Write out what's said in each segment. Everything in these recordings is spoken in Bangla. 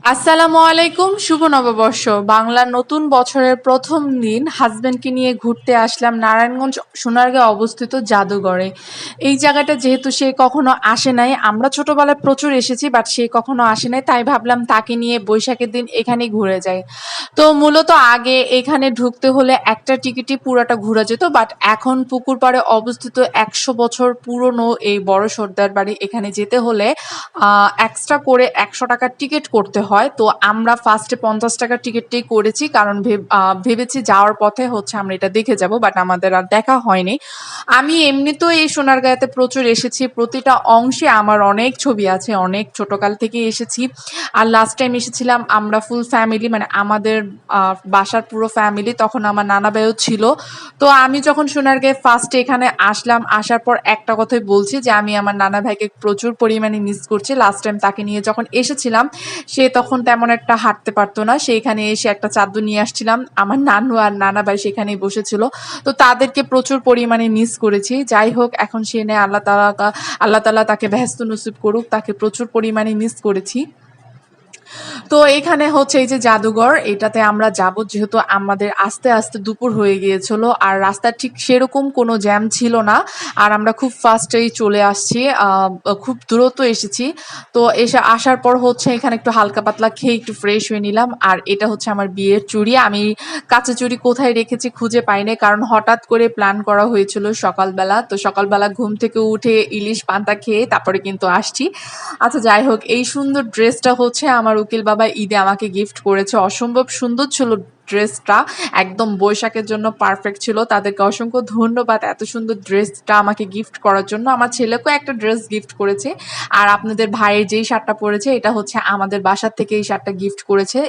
আসসালামু আলাইকুম, শুভ নববর্ষ। বাংলার নতুন বছরের প্রথম দিন হাজবেন্ডকে নিয়ে ঘুরতে আসলাম নারায়ণগঞ্জ সোনারগাঁয়ে অবস্থিত জাদুঘরে। এই জায়গাটা যেহেতু সে কখনো আসে নাই, আমরা ছোটবেলায় প্রচুর এসেছি, বাট সে কখনো আসে নাই, তাই ভাবলাম তাকে নিয়ে বৈশাখের দিন এখানেই ঘুরে যাই। তো মূলত আগে এখানে ঢুকতে হলে একটা টিকিটই পুরাটা ঘোরা যেত, বাট এখন পুকুর পাড়ে অবস্থিত ১০০ বছর পুরনো এই বড় সর্দার বাড়ি এখানে যেতে হলে এক্সট্রা করে ১০০ টাকার টিকিট করতে হয়। তো আমরা ফার্স্টে ৫০ টাকার টিকিটটাই করেছি, কারণ ভেবেছি যাওয়ার পথে হচ্ছে আমরা এটা দেখে যাব, বাট আমাদের আর দেখা হয়নি। আমি এমনিতেও এই সোনারগাঁয়েতে প্রচুর এসেছি, প্রতিটা অংশে আমার অনেক ছবি আছে, অনেক ছোটকাল থেকে এসেছি। আর লাস্ট টাইম এসেছিলাম আমরা ফুল ফ্যামিলি, মানে আমাদের বাসার পুরো ফ্যামিলি, তখন আমার নানা ভাইও ছিল। তো আমি যখন সোনারগাঁয়ে ফার্স্ট এখানে আসলাম, আসার পর একটা কথাই বলছি যে আমি আমার নানা ভাইকে প্রচুর পরিমাণে মিস করছি। লাস্ট টাইম তাকে নিয়ে যখন এসেছিলাম, সে তখন তেমন একটা হাঁটতে পারতো না, সে এখানে এসে একটা চাদর নিয়ে আসছিলাম, আমার নানু আর নানা ভাই সেখানেই বসেছিল। তো তাদেরকে প্রচুর পরিমাণে মিস করেছি। যাই হোক, এখন সে নেয়, আল্লাহ তাআলা তাকে বেহেশত নসিব করুক, তাকে প্রচুর পরিমাণে মিস করেছি। তো এখানে হচ্ছে এই যে জাদুঘর, এটাতে আমরা যাব, যেহেতু আমাদের আস্তে আস্তে দুপুর হয়ে গিয়েছিল আর রাস্তা ঠিক সেরকম কোনো জ্যাম ছিল না। আর আমরা খুব ফাস্টেই চলে আসছি, খুব দ্রুত এসেছি। তো আসার পর হচ্ছে এখানে একটু হালকা পাতলা খেয়ে একটু ফ্রেশ হয়ে নিলাম। আর এটা হচ্ছে আমার বিয়ের চুড়ি। আমি কাঁচের চুড়ি কোথায় রেখেছি খুঁজে পাইনি, কারণ হঠাৎ করে প্ল্যান করা হয়েছিল সকালবেলা। তো সকালবেলা ঘুম থেকে উঠে ইলিশ পান্তা খেয়ে তারপরে কিন্তু আসছি। আচ্ছা, যাই হোক, এই সুন্দর ড্রেসটা হচ্ছে আমার উকিল বাবা ঈদে আমাকে গিফট করেছে। অসম্ভব সুন্দর ছিল ড্রেসটা, একদম বৈশাখের জন্য পারফেক্ট ছিল। তাদেরকে অসংখ্য ধন্যবাদ এত সুন্দর ড্রেসটা আমাকে গিফট করার জন্য। আমার ছেলেকেও একটা ড্রেস গিফট করেছে। আর আপনাদের ভাইয়ের যেই শার্টটা পরেছে, এটা হচ্ছে আমাদের বাসার থেকে এই শার্টটা গিফট করেছে।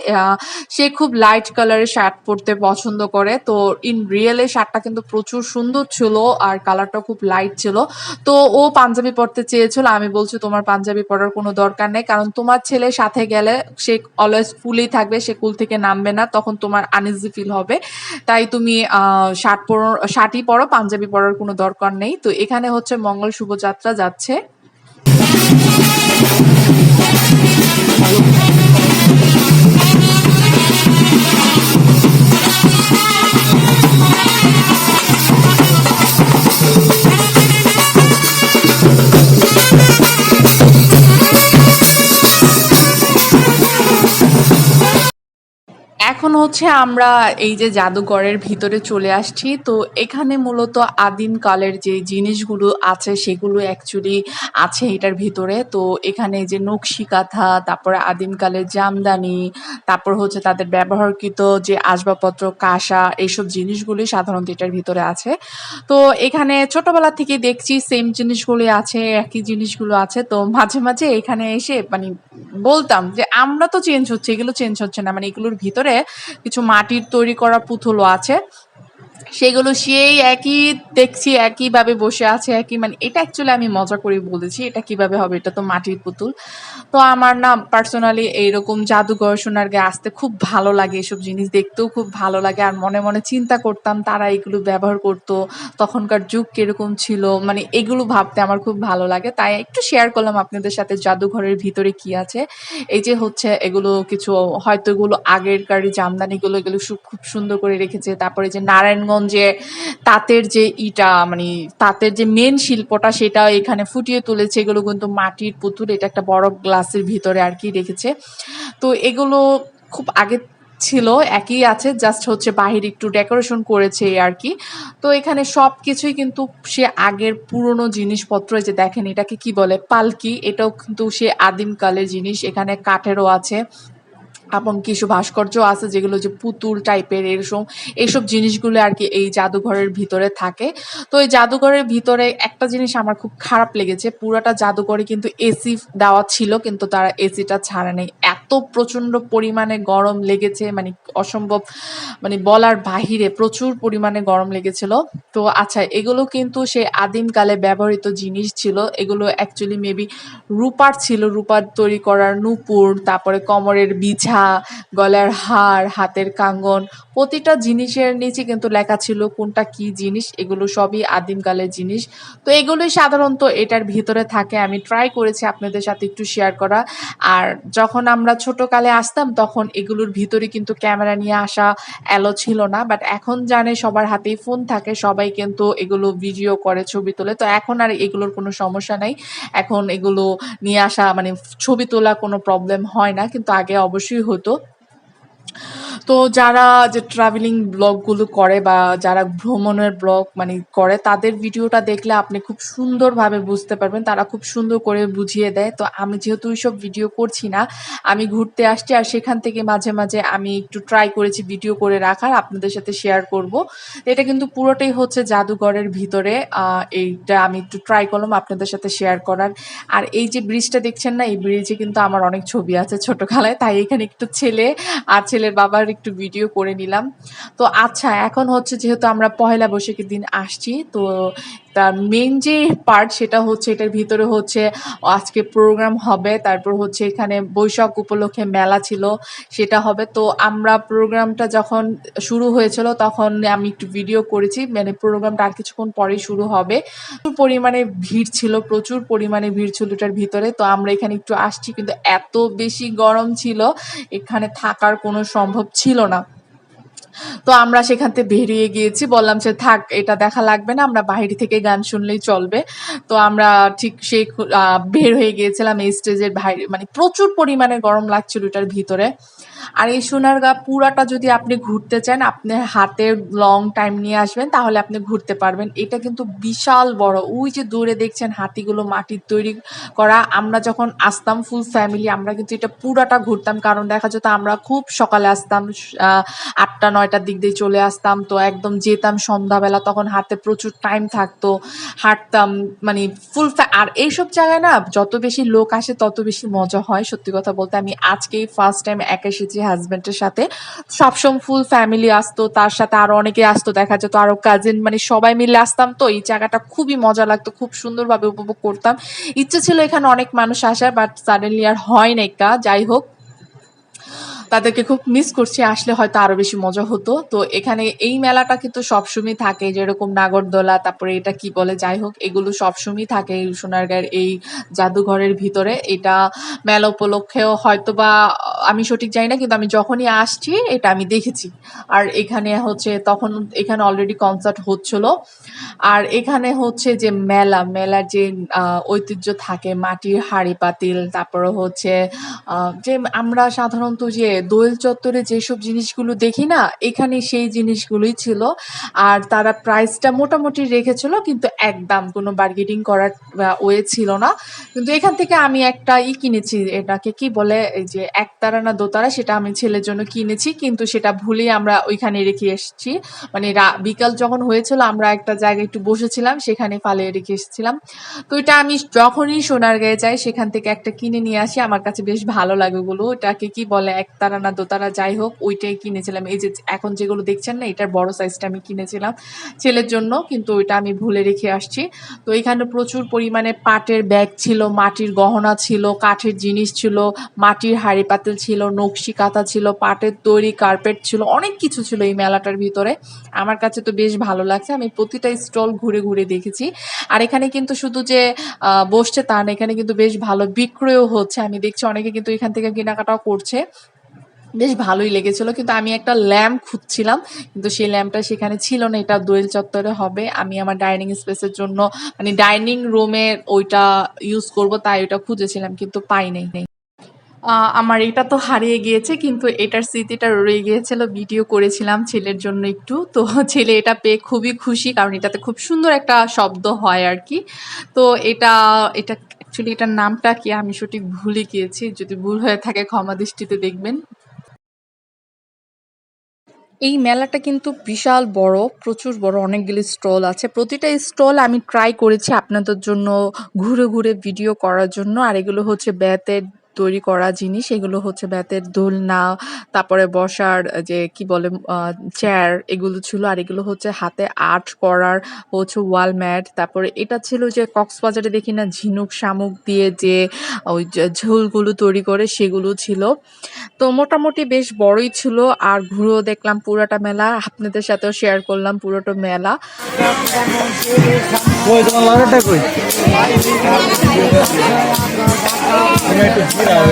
সে খুব লাইট কালারের শার্ট পরতে পছন্দ করে। তো ইন রিয়েল এই শার্টটা কিন্তু প্রচুর সুন্দর ছিল, আর কালারটা খুব লাইট ছিল। তো ও পাঞ্জাবি পরতে চেয়েছিল, আমি বলছি তোমার পাঞ্জাবি পরার কোনো দরকার নেই, কারণ তোমার ছেলে সাথে গেলে সে অলওয়েজ কুলেই থাকবে, সে কুল থেকে নামবে না, তখন তোমার আনইজি ফিল হবে। তাই তুমি শার্টই পরো, পাঞ্জাবি পরার কোনো দরকার নেই। তো এখানে হচ্ছে মঙ্গল শুভযাত্রা যাচ্ছে। এখন হচ্ছে আমরা এই যে জাদুঘরের ভিতরে চলে আসছি। তো এখানে মূলত আদিমকালের যে জিনিসগুলো আছে সেগুলো অ্যাকচুয়ালি আছে এটার ভিতরে। তো এখানে যে নকশি কাঁথা, তারপরে আদিমকালের জামদানি, তারপর হচ্ছে তাদের ব্যবহারকৃত যে আসবাবপত্র, কাঁসা, এইসব জিনিসগুলি সাধারণত এটার ভিতরে আছে। তো এখানে ছোটবেলা থেকে দেখছি সেম জিনিসগুলি আছে, একই জিনিসগুলো আছে। তো মাঝে মাঝে এখানে এসে মানে বলতাম যে আমরা তো চেঞ্জ হচ্ছে, এগুলো চেঞ্জ হচ্ছে না, মানে এগুলোর ভিতরে কিছু মাটির তৈরি করা পুতুলও আছে, সেগুলো সেই একই দেখছি, একইভাবে বসে আছে, একই, মানে এটা অ্যাকচুয়ালি আমি মজা করে বলেছি, এটা কিভাবে হবে, এটা তো মাটির পুতুল। তো আমার না পার্সোনালি এইরকম জাদুঘর সোনারগাঁয়ে আসতে খুব ভালো লাগে, এসব জিনিস দেখতেও খুব ভালো লাগে। আর মনে মনে চিন্তা করতাম তারা এগুলো ব্যবহার করতো, তখনকার যুগ কিরকম ছিল, মানে এগুলো ভাবতে আমার খুব ভালো লাগে। তাই একটু শেয়ার করলাম আপনাদের সাথে জাদুঘরের ভিতরে কি আছে। এই যে হচ্ছে এগুলো কিছু, হয়তো এগুলো আগেরকার জামদানিগুলো, এগুলো খুব সুন্দর করে রেখেছে। তারপরে যে নারায়ণগঞ্জে তাঁতের যে মানে তাঁতের যে মেন শিল্পটা, সেটা এখানে ফুটিয়ে তুলেছে। এগুলো কিন্তু মাটির পুতুল, এটা একটা বড় গ্লাসের ভিতরে আর কি রেখেছে। তো এগুলো খুব আগে ছিল, একই আছে, জাস্ট হচ্ছে বাহিরে একটু ডেকোরেশন করেছে এই আর কি। তো এখানে সবকিছুই কিন্তু সে আগের পুরনো জিনিসপত্র। এই যে দেখেন, এটাকে কি বলে, পালকি, এটাও কিন্তু সে আদিমকালের জিনিস। এখানে কাঠেরও আছে এবং কিছু ভাস্কর্য আছে যেগুলো যে পুতুল টাইপের, এরকম এইসব জিনিসগুলো আর কি এই জাদুঘরের ভিতরে থাকে। তো এই জাদুঘরের ভিতরে একটা জিনিস আমার খুব খারাপ লেগেছে, পুরাটা জাদুঘরে কিন্তু এসি দেওয়া ছিল, কিন্তু তারা এসিটা ছাড়ে নাই। এত প্রচন্ড পরিমাণে গরম লেগেছে, মানে অসম্ভব, মানে বলার বাহিরে প্রচুর পরিমাণে গরম লেগেছিল। তো আচ্ছা, এগুলো কিন্তু সেই আদিমকালে ব্যবহৃত জিনিস ছিল। এগুলো অ্যাকচুয়ালি মেবি রূপার ছিল, রূপার তৈরি করার নূপুর, তারপরে কমরের বিছা, আংটা, গলার হার, হাতের কাঙ্গন, প্রতিটা জিনিসের নিচে কিন্তু লেখা ছিল কোনটা কি জিনিস। এগুলো সবই আদিমকালের জিনিস। তো এগুলোই সাধারণত এটার ভিতরে থাকে। আমি ট্রাই করেছি আপনাদের সাথে একটু শেয়ার করা। আর যখন আমরা ছোটকালে আসতাম তখন এগুলোর ভিতরে কিন্তু ক্যামেরা নিয়ে আসা অ্যালো ছিল না। বাট এখন জানে সবার হাতেই ফোন থাকে, সবাই কিন্তু এগুলো ভিডিও করে, ছবি তোলে। তো এখন আর এগুলোর কোনো সমস্যা নাই। এখন এগুলো নিয়ে আসা মানে ছবি তোলা কোনো প্রবলেম হয় না, কিন্তু আগে অবশ্যই হতো। তো যারা যে ট্রাভেলিং ব্লগগুলো করে বা যারা ভ্রমণের ব্লগ মানে করে, তাদের ভিডিওটা দেখলে আপনি খুব সুন্দরভাবে বুঝতে পারবেন। তারা খুব সুন্দর করে বুঝিয়ে দেয়। তো আমি যেহেতু ওইসব ভিডিও করছি না, আমি ঘুরতে আসছি আর সেখান থেকে মাঝে মাঝে আমি একটু ট্রাই করেছি ভিডিও করে রাখার, আপনাদের সাথে শেয়ার করব। এটা কিন্তু পুরোটাই হচ্ছে জাদুঘরের ভিতরে। এইটা আমি একটু ট্রাই করলাম আপনাদের সাথে শেয়ার করার। আর এই যে ব্রিজটা দেখছেন না, এই ব্রিজে কিন্তু আমার অনেক ছবি আছে ছোটবেলায়, তাই এখানে একটু ছেলে আর ছেলের বাবার একটু ভিডিও করে নিলাম। তো আচ্ছা, এখন হচ্ছে যেহেতু আমরা পহেলা বৈশাখের দিন আসছি, তো তার মেইন যে পার্ট সেটা হচ্ছে এটার ভিতরে হচ্ছে আজকে প্রোগ্রাম হবে, তারপর হচ্ছে এখানে বৈশাখ উপলক্ষে মেলা ছিল, সেটা হবে। তো আমরা প্রোগ্রামটা যখন শুরু হয়েছিল তখন আমি একটু ভিডিও করেছি, মানে প্রোগ্রামটা আর কিছুক্ষণ পরেই শুরু হবে। প্রচুর পরিমাণে ভিড় ছিল, প্রচুর পরিমাণে ভিড় ছিল এটার ভিতরে। তো আমরা এখানে একটু আসছি, কিন্তু এত বেশি গরম ছিল এখানে থাকার কোনো সম্ভব ছিল না। তো আমরা সেখান থেকে বেরিয়ে গিয়েছি, বললাম যে থাক, এটা দেখা লাগবে না, আমরা বাইরে থেকে গান শুনলেই চলবে। তো আমরা ঠিক সেই বের হয়ে গিয়েছিলাম এই স্টেজের বাইরে। মানে প্রচুর পরিমাণে গরম লাগছিল এটার ভিতরে। আর এই সোনারগাঁ পুরাটা যদি আপনি ঘুরতে চান, আপনার হাতে লং টাইম নিয়ে আসবেন, তাহলে আপনি ঘুরতে পারবেন। এটা কিন্তু বিশাল বড়। ওই যে দূরে দেখছেন হাতিগুলো মাটির তৈরি করা। আমরা যখন আসতাম ফুল ফ্যামিলি, আমরা কিন্তু এটা পুরাটা ঘুরতাম। কারণ দেখা যেত আমরা খুব সকালে আসতাম, ৮টা ৯টার দিক দিয়ে চলে আসতাম। তো একদম যেতাম সন্ধ্যাবেলা, তখন হাতে প্রচুর টাইম থাকতো, হাঁটতাম। মানে ফুল আর এইসব জায়গায় না যত বেশি লোক আসে তত বেশি মজা হয়। সত্যি কথা বলতে আমি আজকেই ফার্স্ট টাইম একা এসেছি হাজব্যান্ডের সাথে। সবসময় ফুল ফ্যামিলি আসতো, তার সাথে আরো অনেকে আসতো, দেখা যেত আরো কাজিন, মানে সবাই মিলে আসতাম। তো এই জায়গাটা খুবই মজা লাগতো, খুব সুন্দরভাবে উপভোগ করতাম। ইচ্ছে ছিল এখানে অনেক মানুষ আসার, বাট সাডেনলি আর হয় নাই কা। যাই হোক, তাদেরকে খুব মিস করছি, আসলে হয়তো আরো বেশি মজা হতো। তো এখানে এই মেলাটা কিন্তু সবসময় থাকে, যেরকম নাগরদোলা, তারপরে এটা কি বলে, যাই হোক, এগুলো সবসময় থাকে এই সোনারগাঁয়ের এই জাদুঘরের ভিতরে। এটা মেলা উপলক্ষেও হয়তোবা আমি সঠিক জানি না, কিন্তু আমি যখনই আসছি এটা আমি দেখেছি। আর এখানে হচ্ছে তখন এখানে অলরেডি কনসার্ট হচ্ছিল। আর এখানে হচ্ছে যে মেলার যে ঐতিহ্য থাকে, মাটির হাঁড়ি পাতিল, তারপরে হচ্ছে যে আমরা সাধারণত যে দোয়েল চত্বরে যেসব জিনিসগুলো দেখি না, এখানে সেই জিনিসগুলোই ছিল। আর তারা প্রাইসটা মোটামুটি রেখেছিল, কিন্তু একদম কোনো বার্গেনিং করার ওয়ে ছিল না। কিন্তু এখান থেকে আমি একটা কিনেছি, এটাকে কি বলে, এই যে একতারা না দোতারা, সেটা আমি ছেলের জন্য কিনেছি, কিন্তু সেটা ভুলেই আমরা ওইখানে রেখে এসেছি। মানে বিকাল যখন হয়েছিল আমরা একটা জায়গায় একটু বসেছিলাম, সেখানে ফালিয়ে রেখে এসেছিলাম। তো এটা আমি যখনই সোনারগাঁয়ে যাই সেখান থেকে একটা কিনে নিয়ে আসি, আমার কাছে বেশ ভালো লাগে ওগুলো। ওটাকে কি বলে, একতারা না দোতারা, যাই হোক, ওইটাই কিনেছিলাম। এই যে এখন যেগুলো দেখছেন না, এটার বড় সাইজটা আমি কিনেছিলাম ছেলের জন্য, কিন্তু ওইটা আমি ভুলে রেখে আসছি। তো এখানে প্রচুর পরিমাণে পাটের ব্যাগ ছিল, মাটির গহনা ছিল, কাঠের জিনিস ছিল, মাটির হাঁড়ি পাতিল ছিল, নকশি কাঁথা ছিল, পাটের তৈরি কার্পেট ছিল, অনেক কিছু ছিল এই মেলাটার ভিতরে। আমার কাছে তো বেশ ভালো লাগছে, আমি প্রতিটা স্টল ঘুরে ঘুরে দেখেছি। আর এখানে কিন্তু শুধু যে বসছে তা না, এখানে কিন্তু বেশ ভালো বিক্রয়ও হচ্ছে। আমি দেখছি অনেকে কিন্তু এখান থেকে কেনাকাটাও করছে। বেশ ভালোই লেগেছিল। কিন্তু আমি একটা ল্যাম্প খুঁজছিলাম, কিন্তু সেই ল্যাম্পটা সেখানে ছিল না। এটা দোয়েল চত্বরে হবে। আমি আমার ডাইনিং স্পেসের জন্য, মানে ডাইনিং রুমে ওইটা ইউজ করব, তাই ওইটা খুঁজেছিলাম, কিন্তু পাই নাই। আমার এটা তো হারিয়ে গিয়েছে, কিন্তু এটার স্মৃতিটা রয়ে গিয়েছিল। ভিডিও করেছিলাম ছেলের জন্য একটু। তো ছেলে এটা পেয়ে খুবই খুশি, কারণ এটাতে খুব সুন্দর একটা শব্দ হয় আরকি। তো এটা অ্যাকচুয়ালি এটার নামটা কি আমি সঠিক ভুলে গিয়েছি। যদি ভুল হয়ে থাকে ক্ষমা দৃষ্টিতে দেখবেন। এই মেলাটা কিন্তু বিশাল বড়, প্রচুর বড়, অনেকগুলি স্টল আছে। প্রতিটা স্টল আমি ট্রাই করেছি আপনাদের জন্য ঘুরে ঘুরে ভিডিও করার জন্য। আর এগুলো হচ্ছে বেতের তৈরি করা জিনিস, এগুলো হচ্ছে বেতের দোলনা, তারপরে বসার যে কি বলে চেয়ার, এগুলো ছিল। আর এগুলো হচ্ছে হাতে আর্ট করার হচ্ছে ওয়াল ম্যাট। তারপরে এটা ছিল যে কক্সবাজারে দেখি না ঝিনুক শামুক দিয়ে যে ওই ঝোলগুলো তৈরি করে, সেগুলো ছিল। তো মোটামুটি বেশ বড়ই ছিল। আর ঘুরেও দেখলাম পুরাটা মেলা, আপনাদের সাথেও শেয়ার করলাম পুরোটা মেলা। কই তোমার লাগাটা কই? তুমি একটু ঘুরাও।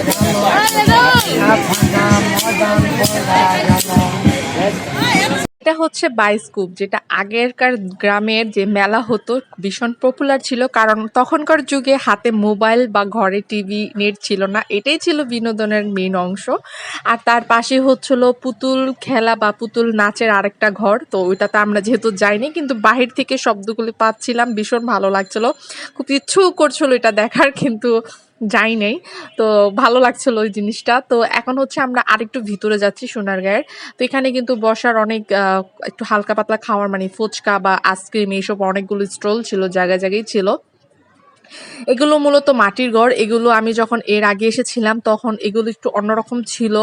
এটা হচ্ছে বায়োস্কোপ, যেটা আগেরকার গ্রামের যে মেলা হতো ভীষণ পপুলার ছিল, কারণ তখনকার যুগে হাতে মোবাইল বা ঘরে টিভি নেট ছিল না, এটাই ছিল বিনোদনের মেন অংশ। আর তার পাশে হচ্ছিল পুতুল খেলা বা পুতুল নাচের আরেকটা ঘর। তো ওইটাতে আমরা যেহেতু যাইনি, কিন্তু বাহির থেকে শব্দগুলি পাচ্ছিলাম, ভীষণ ভালো লাগছিল, খুব ইচ্ছুও করছিল এটা দেখার, কিন্তু যাই নাই। তো ভালো লাগছিল ওই জিনিসটা। তো এখন হচ্ছে আমরা আরেকটু ভিতরে যাচ্ছি সোনারগাঁয়ের। তো এখানে কিন্তু বসার অনেক একটু হালকা পাতলা খাওয়ার মানে ফুচকা বা আইসক্রিম এইসব অনেকগুলো স্টল ছিল, জায়গায় জায়গায় ছিল। এগুলো মূলত মাটির ঘর। এগুলো আমি যখন এর আগে এসেছিলাম তখন এগুলো একটু অন্যরকম ছিল।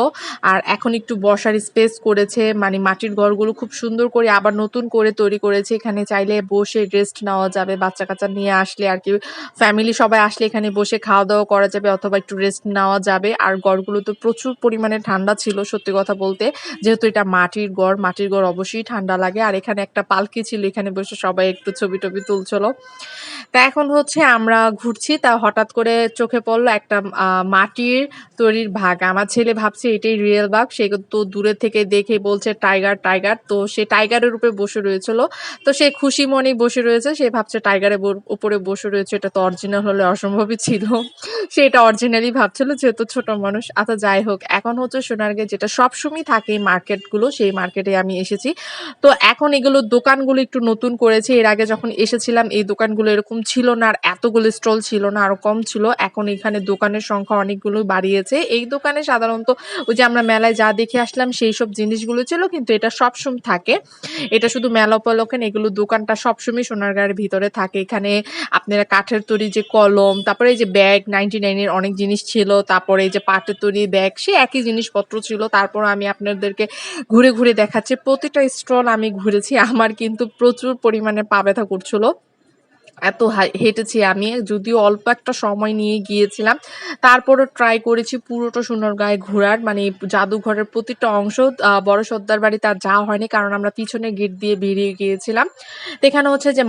আর এখন একটু বসার স্পেস করেছে, মানে মাটির ঘরগুলো খুব সুন্দর করে আবার নতুন করে তৈরি করেছে। এখানে চাইলে বসে রেস্ট নেওয়া যাবে, বাচ্চা কাচ্চা নিয়ে আসলে আর কি, ফ্যামিলি সবাই আসলে এখানে বসে খাওয়া দাওয়া করা যাবে অথবা একটু রেস্ট নেওয়া যাবে। আর ঘরগুলো তো প্রচুর পরিমাণে ঠান্ডা ছিল সত্যি কথা বলতে, যেহেতু এটা মাটির ঘর অবশ্যই ঠান্ডা লাগে। আর এখানে একটা পালকি ছিল, এখানে বসে সবাই একটু ছবি টবি তুলছিল। তা এখন হচ্ছে আমরা ঘুরছি, তা হঠাৎ করে চোখে পড়লো একটা মাটির তৈরির বাঘ। আমার ছেলে ভাবছে এটাই রিয়েল বাঘ, সে তো দূরে থেকে দেখে বলছে টাইগার টাইগার। তো সে টাইগারের উপরে বসে রয়েছিল, তো সে খুশি মনেই বসে রয়েছে, সে ভাবছে টাইগারের উপরে বসে রয়েছে, এটা তো অরিজিনাল হলে অসম্ভবই ছিল। সে এটা অরিজিনালি ভাবছিল, যেহেতু ছোট মানুষ। আচ্ছা যাই হোক, এখন হচ্ছে সোনারগাঁয়ে যেটা সবসময় থাকে এই মার্কেটগুলো, সেই মার্কেটে আমি এসেছি। তো এখন এগুলো দোকানগুলো একটু নতুন করেছে, এর আগে যখন এসেছিলাম এই দোকানগুলো এরকম ছিল না, আর এতগুলো স্টল ছিল না, আরো কম ছিল। এখন এখানে দোকানের সংখ্যা অনেকগুলো বাড়িয়েছে। এই দোকানে সাধারণত ওই যে আমরা মেলায় যা দেখে আসলাম সেই সব জিনিসগুলো ছিল, কিন্তু এটা সবসময় থাকে, এটা শুধু মেলা উপলক্ষে না, এগুলো দোকানটা সবসময় সোনারগাঁয়ের ভিতরে থাকে। এখানে আপনারা কাঠের তৈরি যে কলম, তারপরে এই যে ব্যাগ 99 এর অনেক জিনিস ছিল, তারপরে এই যে পাটের তৈরি ব্যাগ, সে একই জিনিসপত্র ছিল। তারপর আমি আপনাদেরকে ঘুরে ঘুরে দেখাচ্ছি, প্রতিটা স্টল আমি ঘুরেছি, আমার কিন্তু প্রচুর পরিমাণে পা ব্যথা করছিল, এত হেঁটেছি আমি, যদিও অল্প একটা সময় নিয়ে গিয়েছিলাম। তারপরও ট্রাই করেছি পুরোটা সোনারগাঁয়ে ঘোরার, মানে জাদুঘরের প্রতিটা অংশ। বড় সর্দার বাড়িতে আর যাওয়া হয়নি, কারণ আমরা পিছনে গেট দিয়ে বেরিয়ে গিয়েছিলাম। তো এখানে হচ্ছে যে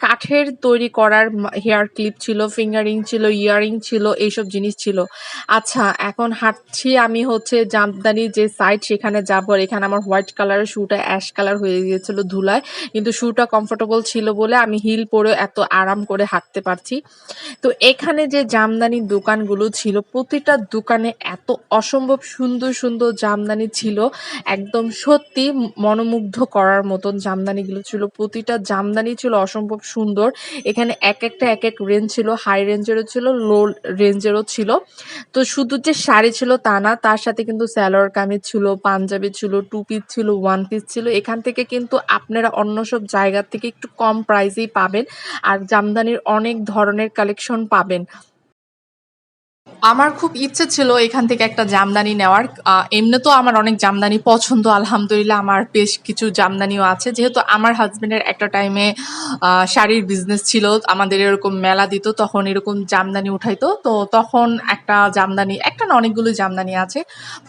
কাঠের তৈরি করার হেয়ার ক্লিপ ছিল, ফিঙ্গারিং ছিল, ইয়ারিং ছিল, এইসব জিনিস ছিল। আচ্ছা এখন হাঁটছি আমি হচ্ছে জামদানি যে সাইড, সেখানে যাবো। আর এখানে আমার হোয়াইট কালারের শুটা অ্যাশ কালার হয়ে গিয়েছিল ধুলায়, কিন্তু শুটা কমফোর্টেবল ছিল বলে আমি হিল পরে এত আরাম করে হাঁটতে পারছি। তো এখানে যে জামদানির দোকানগুলো ছিল, প্রতিটা দোকানে এত অসম্ভব সুন্দর সুন্দর জামদানি ছিল, একদম সত্যি মনোমুগ্ধ করার মতন জামদানিগুলো ছিল। প্রতিটা জামদানি ছিল অসম্ভব সুন্দর। এখানে এক একটা এক এক রেঞ্জ ছিল, হাই রেঞ্জেরও ছিল, লো রেঞ্জেরও ছিল। তো শুধু যে শাড়ি ছিল তা না, তার সাথে কিন্তু সালোয়ার কামিজ ছিল, পাঞ্জাবি ছিল, টু পিস ছিল, ওয়ান পিস ছিল। এখান থেকে কিন্তু আপনারা অন্য সব জায়গা থেকে একটু কম প্রাইসেই পাবেন, আর জামদানির অনেক ধরনের কালেকশন পাবেন। আমার খুব ইচ্ছে ছিল এখান থেকে একটা জামদানি নেওয়ার। এমনিতেও আমার অনেক জামদানি পছন্দ, আলহামদুলিল্লাহ আমার বেশ কিছু জামদানিও আছে, যেহেতু আমার হাজবেন্ডের একটা টাইমে শাড়ির বিজনেস ছিল, আমাদের এরকম মেলা দিত, তখন এরকম জামদানি উঠাইতো। তো তখন একটা জামদানি, একটা না অনেকগুলো জামদানি আছে।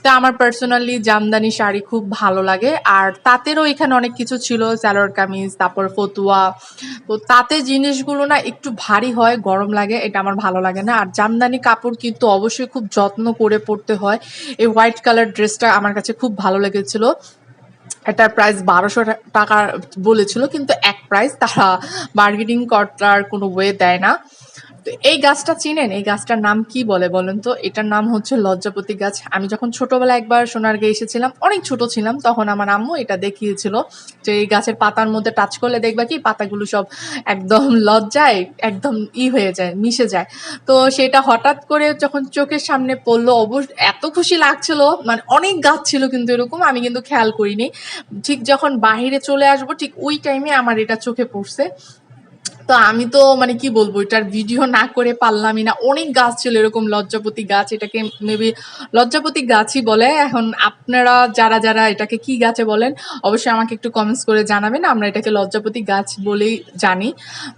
তো আমার পার্সোনালি জামদানি শাড়ি খুব ভালো লাগে। আর তাঁতেরও এখানে অনেক কিছু ছিল, সালোয়ার কামিজ, তারপর ফতুয়া। তো তাঁতের জিনিসগুলো না একটু ভারী হয়, গরম লাগে, এটা আমার ভালো লাগে না। আর জামদানি কাপড় কিন্তু অবশ্যই খুব যত্ন করে পরতে হয়। এই হোয়াইট কালার ড্রেসটা আমার কাছে খুব ভালো লেগেছিল। এটার প্রাইস 1200 টাকা বলেছিল, কিন্তু এক প্রাইস, তারা বার্গেনিং করার কোনো ওয়ে দেয় না। তো এই গাছটা চিনেন? এই গাছটার নাম কি বলে বলেন তো? এটার নাম হচ্ছে লজ্জাপতি গাছ। আমি যখন ছোটবেলায় একবার সোনারগাঁয়ে এসেছিলাম, অনেক ছোট ছিলাম, তখন আমার আম্মু এটা দেখিয়েছিল যে এই গাছের পাতার মধ্যে টাচ করলে দেখবা কি পাতাগুলো সব একদম লজ্জায় একদম হয়ে যায়, মিশে যায়। তো সেটা হঠাৎ করে যখন চোখের সামনে পড়লো, এত খুশি লাগছিল, মানে অনেক গাছ ছিল কিন্তু এরকম, আমি কিন্তু খেয়াল করিনি। ঠিক যখন বাহিরে চলে আসবো ঠিক ওই টাইমে আমার এটা চোখে পড়ছে। তো আমি তো মানে কি বলবো, এটার ভিডিও না করে পারলামই না। অনেক গাছ ছিল এরকম লজ্জাপতি গাছ, এটাকে মেবি লজ্জাপতি গাছই বলে। এখন আপনারা যারা যারা এটাকে কি গাছে বলেন অবশ্যই আমাকে একটু কমেন্টস করে জানাবেন। আমরা এটাকে লজ্জাপতি গাছ বলেই জানি।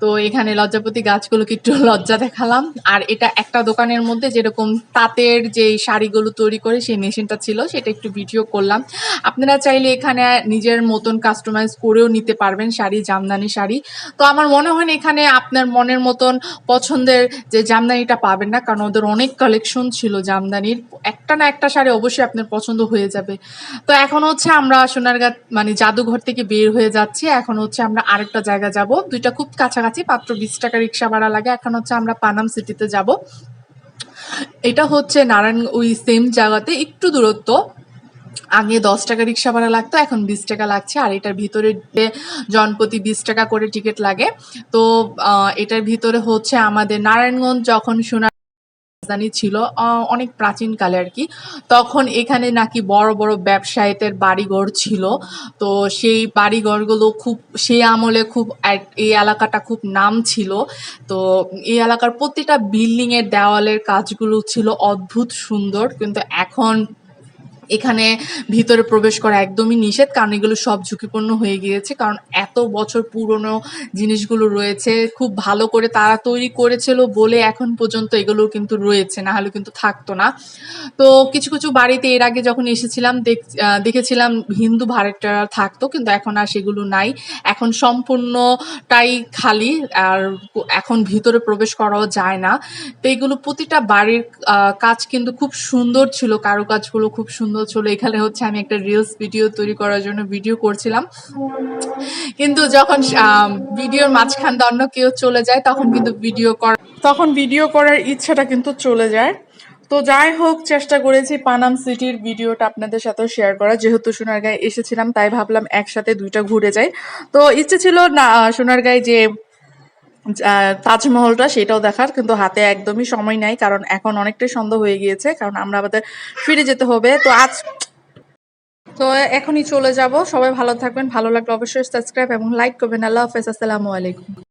তো এখানে লজ্জাপতি গাছগুলোকে একটু লজ্জা দেখালাম। আর এটা একটা দোকানের মধ্যে যেরকম তাঁতের যে শাড়িগুলো তৈরি করে সেই মেশিনটা ছিল, সেটা একটু ভিডিও করলাম। আপনারা চাইলে এখানে নিজের মতন কাস্টমাইজ করেও নিতে পারবেন শাড়ি, জামদানি শাড়ি। তো আমার মনে হয় না এখানে আপনার মনের মতন পছন্দের যে জামদানিটা পাবেন না, কারণ ওদের অনেক কালেকশন ছিল জামদানির। একটা না একটা শাড়ি অবশ্যই আপনার পছন্দ হয়ে যাবে। তো এখন হচ্ছে আমরা সোনারগাঁ মানে জাদুঘর থেকে বের হয়ে যাচ্ছি। এখন হচ্ছে আমরা আরেকটা জায়গা যাব, দুইটা খুব কাছাকাছি, মাত্র 20 টাকা রিক্সা ভাড়া লাগে। এখন হচ্ছে আমরা পানাম সিটিতে যাব। এটা হচ্ছে নারায়ণ ওই সেম জায়গাতে একটু দূরত্ব। আগে 10 টাকা রিক্সা ভাড়া লাগতো, এখন 20 টাকা লাগছে। আর এটার ভিতরে জনপ্রতি 20 টাকা করে টিকিট লাগে। তো এটার ভিতরে হচ্ছে আমাদের নারায়ণগঞ্জ যখন সোনার রাজধানী ছিল, অনেক প্রাচীনকালে আর কি, তখন এখানে নাকি বড় বড় ব্যবসায়ীদের বাড়িঘর ছিল। তো সেই বাড়িঘরগুলো খুব সেই আমলে খুব এই এলাকাটা খুব নাম ছিল। তো এই এলাকার প্রতিটা বিল্ডিং এর দেওয়ালের কাজগুলো ছিল অদ্ভুত সুন্দর, কিন্তু এখন এখানে ভিতরে প্রবেশ করা একদমই নিষেধ, কারণ এগুলো সব ঝুঁকিপূর্ণ হয়ে গিয়েছে। কারণ এত বছর পুরনো জিনিসগুলো রয়েছে, খুব ভালো করে তারা তৈরি করেছিল বলে এখন পর্যন্ত এগুলো কিন্তু রয়েছে, না হলে কিন্তু থাকতো না। তো কিছু কিছু বাড়িতে এর আগে যখন এসেছিলাম দেখেছিলাম হিন্দু ভাড়াটিয়ারা থাকতো, কিন্তু এখন আর সেগুলো নাই। এখন সম্পূর্ণটাই খালি, আর এখন ভিতরে প্রবেশ করাও যায় না। তো এগুলো প্রতিটা বাড়ির কাজ কিন্তু খুব সুন্দর ছিল, কারুকাজগুলো খুব সুন্দর ছিল। এখানে হচ্ছে আমি একটা রিলস ভিডিও তৈরি করার জন্য ভিডিও করছিলাম, কিন্তু যখন ভিডিওর মাঝখান দিয়ে অন্য কেউ চলে যায় তখন ভিডিও করার ইচ্ছাটা কিন্তু চলে যায়। তো যাই হোক, চেষ্টা করেছি পানাম সিটির ভিডিওটা আপনাদের সাথেও শেয়ার করা। যেহেতু সোনারগাঁয়ে এসেছিলাম তাই ভাবলাম একসাথে দুইটা ঘুরে যাই। তো ইচ্ছে ছিল না সোনারগাঁয়ে যে তাজমহলটা সেটাও দেখার, কিন্তু হাতে একদমই সময় নাই, কারণ এখন অনেকটাই সন্ধ্যা হয়ে গিয়েছে, কারণ আমরা আমাদের ফিরে যেতে হবে। তো এখনই চলে যাব। সবাই ভালো থাকবেন, ভালো লাগলে অবশ্যই সাবস্ক্রাইব এবং লাইক করবেন। আল্লাহ হাফেজ, আসসালামু আলাইকুম।